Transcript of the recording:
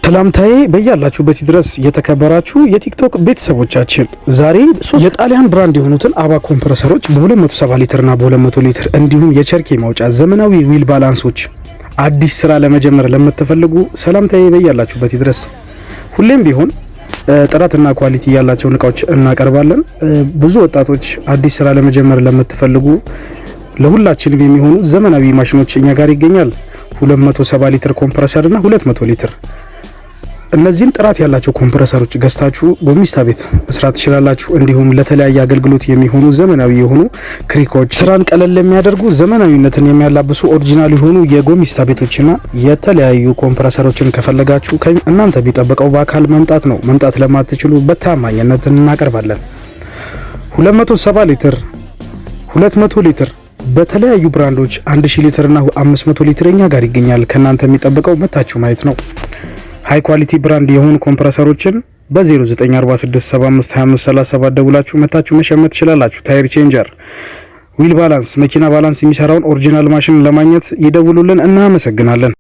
ሰላምታዬ በያላችሁበት ድረስ የተከበራችሁ የቲክቶክ ቤተሰቦቻችን፣ ዛሬ የጣሊያን ብራንድ የሆኑትን አባ ኮምፕረሰሮች በ270 ሊትር እና በ200 ሊትር እንዲሁም የቸርኬ ማውጫ ዘመናዊ ዊል ባላንሶች አዲስ ስራ ለመጀመር ለምትፈልጉ ሰላምታዬ በያላችሁበት ድረስ። ሁሌም ቢሆን ጥራትና ኳሊቲ ያላቸውን እቃዎች እናቀርባለን። ብዙ ወጣቶች አዲስ ስራ ለመጀመር ለምትፈልጉ ለሁላችንም የሚሆኑ ዘመናዊ ማሽኖች እኛ ጋር ይገኛል። 270 ሊትር ኮምፕረሰር እና 200 ሊትር እነዚህን ጥራት ያላቸው ኮምፕረሰሮች ገዝታችሁ ጎሚስታ ቤት መስራት ትችላላችሁ። እንዲሁም ለተለያየ አገልግሎት የሚሆኑ ዘመናዊ የሆኑ ክሪኮች፣ ስራን ቀለል የሚያደርጉ ዘመናዊነትን የሚያላብሱ ኦሪጂናል የሆኑ የጎሚስታ ቤቶችና የተለያዩ ኮምፕረሰሮችን ከፈለጋችሁ እናንተ ቢጠበቀው በአካል መምጣት ነው። መምጣት ለማትችሉ በታማኝነት እናቀርባለን። 270 ሊትር፣ 200 ሊትር በተለያዩ ብራንዶች 1000 ሊትር እና 500 ሊትር እኛ ጋር ይገኛል። ከናንተ የሚጠበቀው መታችሁ ማየት ነው። ሃይ ኳሊቲ ብራንድ የሆኑ ኮምፕረሰሮችን በ0946752537 ደውላችሁ መታችሁ መሸመት ትችላላችሁ። ታይር ቼንጀር፣ ዊል ባላንስ፣ መኪና ባላንስ የሚሰራውን ኦሪጂናል ማሽን ለማግኘት ይደውሉልን። እናመሰግናለን።